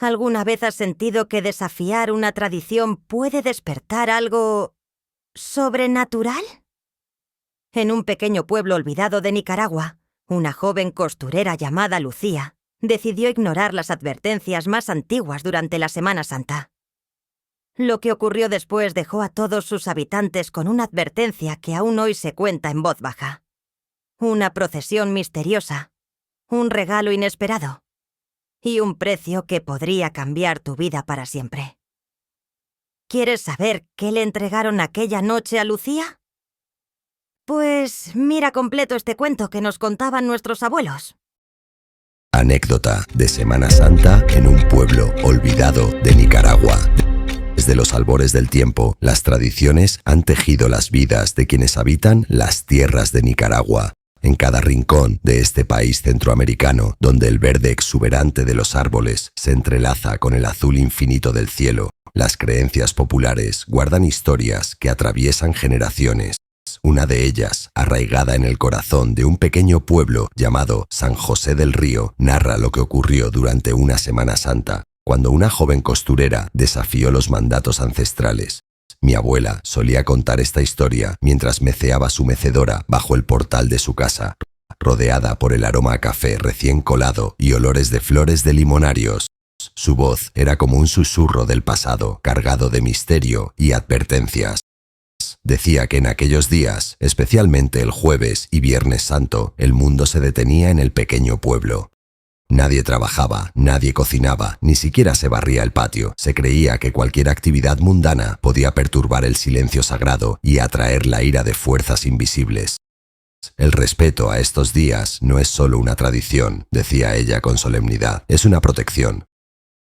¿Alguna vez has sentido que desafiar una tradición puede despertar algo sobrenatural? En un pequeño pueblo olvidado de Nicaragua, una joven costurera llamada Lucía decidió ignorar las advertencias más antiguas durante la Semana Santa. Lo que ocurrió después dejó a todos sus habitantes con una advertencia que aún hoy se cuenta en voz baja. Una procesión misteriosa, un regalo inesperado y un precio que podría cambiar tu vida para siempre. ¿Quieres saber qué le entregaron aquella noche a Lucía? Pues mira completo este cuento que nos contaban nuestros abuelos. Anécdota de Semana Santa en un pueblo olvidado de Nicaragua. Desde los albores del tiempo, las tradiciones han tejido las vidas de quienes habitan las tierras de Nicaragua. En cada rincón de este país centroamericano, donde el verde exuberante de los árboles se entrelaza con el azul infinito del cielo, las creencias populares guardan historias que atraviesan generaciones. Una de ellas, arraigada en el corazón de un pequeño pueblo llamado San José del Río, narra lo que ocurrió durante una Semana Santa, cuando una joven costurera desafió los mandatos ancestrales. Mi abuela solía contar esta historia mientras meceaba su mecedora bajo el portal de su casa, rodeada por el aroma a café recién colado y olores de flores de limonarios. Su voz era como un susurro del pasado, cargado de misterio y advertencias. Decía que en aquellos días, especialmente el jueves y viernes santo, el mundo se detenía en el pequeño pueblo. Nadie trabajaba, nadie cocinaba, ni siquiera se barría el patio. Se creía que cualquier actividad mundana podía perturbar el silencio sagrado y atraer la ira de fuerzas invisibles. El respeto a estos días no es solo una tradición, decía ella con solemnidad, es una protección.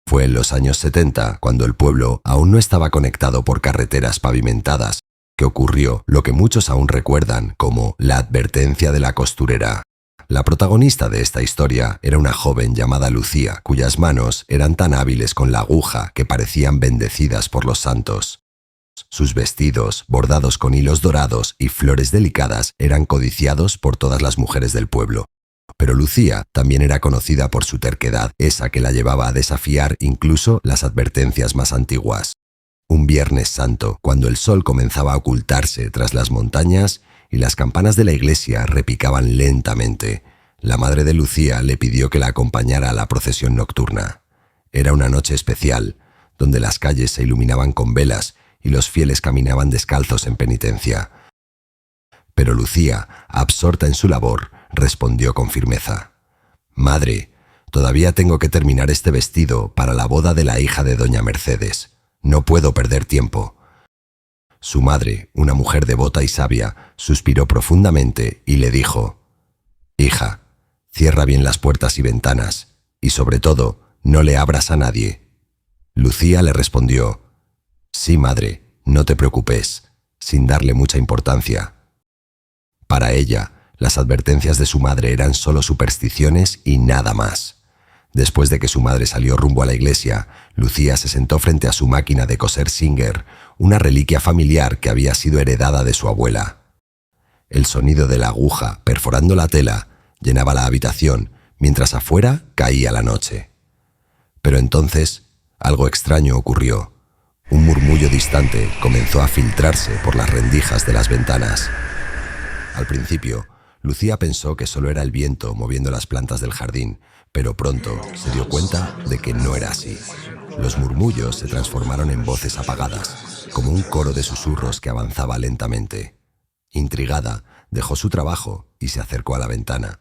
Fue en los años 70, cuando el pueblo aún no estaba conectado por carreteras pavimentadas, que ocurrió lo que muchos aún recuerdan como la advertencia de la costurera. La protagonista de esta historia era una joven llamada Lucía, cuyas manos eran tan hábiles con la aguja que parecían bendecidas por los santos. Sus vestidos, bordados con hilos dorados y flores delicadas, eran codiciados por todas las mujeres del pueblo. Pero Lucía también era conocida por su terquedad, esa que la llevaba a desafiar incluso las advertencias más antiguas. Un viernes santo, cuando el sol comenzaba a ocultarse tras las montañas y las campanas de la iglesia repicaban lentamente, la madre de Lucía le pidió que la acompañara a la procesión nocturna. Era una noche especial, donde las calles se iluminaban con velas y los fieles caminaban descalzos en penitencia. Pero Lucía, absorta en su labor, respondió con firmeza: «Madre, todavía tengo que terminar este vestido para la boda de la hija de doña Mercedes. No puedo perder tiempo». Su madre, una mujer devota y sabia, suspiró profundamente y le dijo: «Hija, cierra bien las puertas y ventanas, y sobre todo, no le abras a nadie». Lucía le respondió: «Sí, madre, no te preocupes», sin darle mucha importancia. Para ella, las advertencias de su madre eran solo supersticiones y nada más. Después de que su madre salió rumbo a la iglesia, Lucía se sentó frente a su máquina de coser Singer, una reliquia familiar que había sido heredada de su abuela. El sonido de la aguja perforando la tela llenaba la habitación, mientras afuera caía la noche. Pero entonces, algo extraño ocurrió. Un murmullo distante comenzó a filtrarse por las rendijas de las ventanas. Al principio, Lucía pensó que solo era el viento moviendo las plantas del jardín, pero pronto se dio cuenta de que no era así. Los murmullos se transformaron en voces apagadas, como un coro de susurros que avanzaba lentamente. Intrigada, dejó su trabajo y se acercó a la ventana.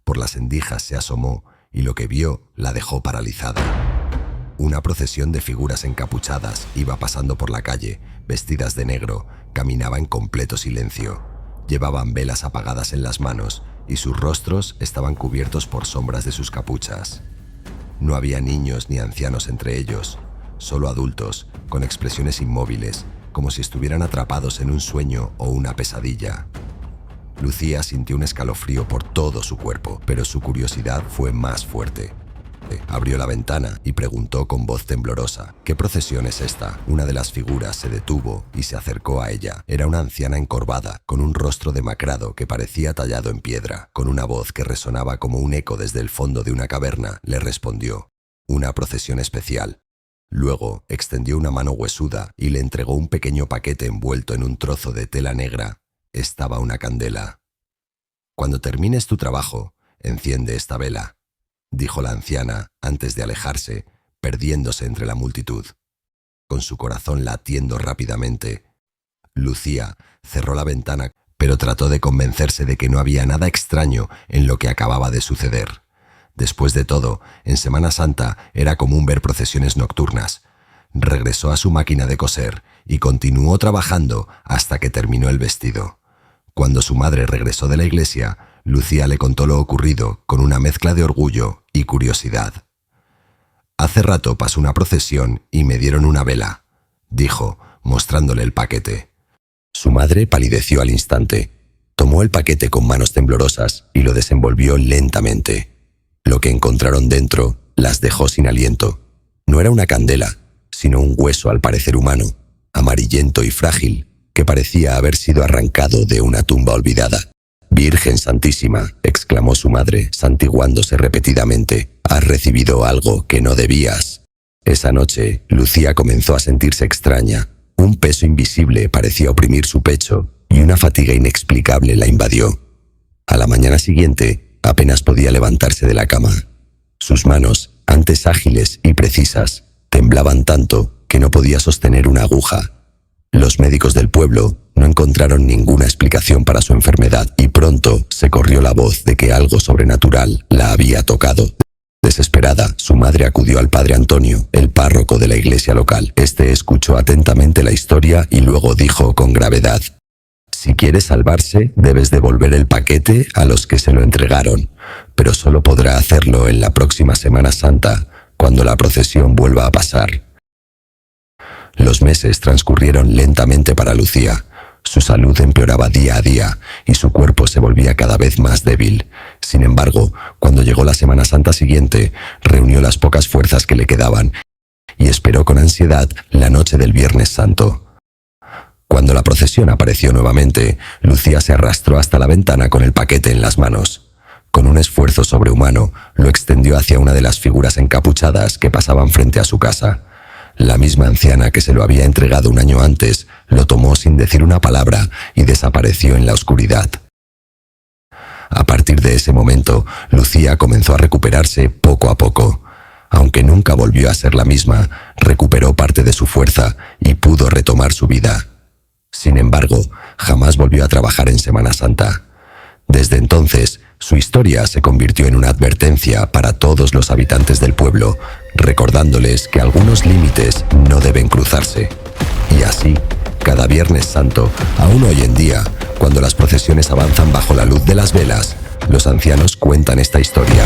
Por las endijas se asomó y lo que vio la dejó paralizada. Una procesión de figuras encapuchadas iba pasando por la calle, vestidas de negro, caminaba en completo silencio. Llevaban velas apagadas en las manos y sus rostros estaban cubiertos por sombras de sus capuchas. No había niños ni ancianos entre ellos, solo adultos, con expresiones inmóviles, como si estuvieran atrapados en un sueño o una pesadilla. Lucía sintió un escalofrío por todo su cuerpo, pero su curiosidad fue más fuerte. Abrió la ventana y preguntó con voz temblorosa: «¿Qué procesión es esta?». Una de las figuras se detuvo y se acercó a ella. Era una anciana encorvada, con un rostro demacrado que parecía tallado en piedra. Con una voz que resonaba como un eco desde el fondo de una caverna, le respondió: una procesión especial. Luego extendió una mano huesuda y le entregó un pequeño paquete envuelto en un trozo de tela negra. Estaba una candela. «Cuando termines tu trabajo, enciende esta vela», dijo la anciana antes de alejarse, perdiéndose entre la multitud. Con su corazón latiendo rápidamente, Lucía cerró la ventana, pero trató de convencerse de que no había nada extraño en lo que acababa de suceder. Después de todo, en Semana Santa era común ver procesiones nocturnas. Regresó a su máquina de coser y continuó trabajando hasta que terminó el vestido. Cuando su madre regresó de la iglesia, Lucía le contó lo ocurrido con una mezcla de orgullo y curiosidad. «Hace rato pasó una procesión y me dieron una vela», dijo, mostrándole el paquete. Su madre palideció al instante. Tomó el paquete con manos temblorosas y lo desenvolvió lentamente. Lo que encontraron dentro las dejó sin aliento. No era una candela, sino un hueso al parecer humano, amarillento y frágil, que parecía haber sido arrancado de una tumba olvidada. «Virgen Santísima», exclamó su madre, santiguándose repetidamente, «has recibido algo que no debías». Esa noche, Lucía comenzó a sentirse extraña. Un peso invisible parecía oprimir su pecho y una fatiga inexplicable la invadió. A la mañana siguiente, apenas podía levantarse de la cama. Sus manos, antes ágiles y precisas, temblaban tanto que no podía sostener una aguja. Los médicos del pueblo no encontraron ninguna explicación para su enfermedad y pronto se corrió la voz de que algo sobrenatural la había tocado. Desesperada, su madre acudió al padre Antonio, el párroco de la iglesia local. Este escuchó atentamente la historia y luego dijo con gravedad: «Si quieres salvarse, debes devolver el paquete a los que se lo entregaron, pero solo podrá hacerlo en la próxima Semana Santa, cuando la procesión vuelva a pasar». Los meses transcurrieron lentamente para Lucía. Su salud empeoraba día a día y su cuerpo se volvía cada vez más débil. Sin embargo, cuando llegó la Semana Santa siguiente, reunió las pocas fuerzas que le quedaban y esperó con ansiedad la noche del Viernes Santo. Cuando la procesión apareció nuevamente, Lucía se arrastró hasta la ventana con el paquete en las manos. Con un esfuerzo sobrehumano, lo extendió hacia una de las figuras encapuchadas que pasaban frente a su casa. La misma anciana que se lo había entregado un año antes lo tomó sin decir una palabra y desapareció en la oscuridad. A partir de ese momento, Lucía comenzó a recuperarse poco a poco. Aunque nunca volvió a ser la misma, recuperó parte de su fuerza y pudo retomar su vida. Sin embargo, jamás volvió a trabajar en Semana Santa. Desde entonces, su historia se convirtió en una advertencia para todos los habitantes del pueblo, recordándoles que algunos límites no deben cruzarse. Y así, cada Viernes Santo, aún hoy en día, cuando las procesiones avanzan bajo la luz de las velas, los ancianos cuentan esta historia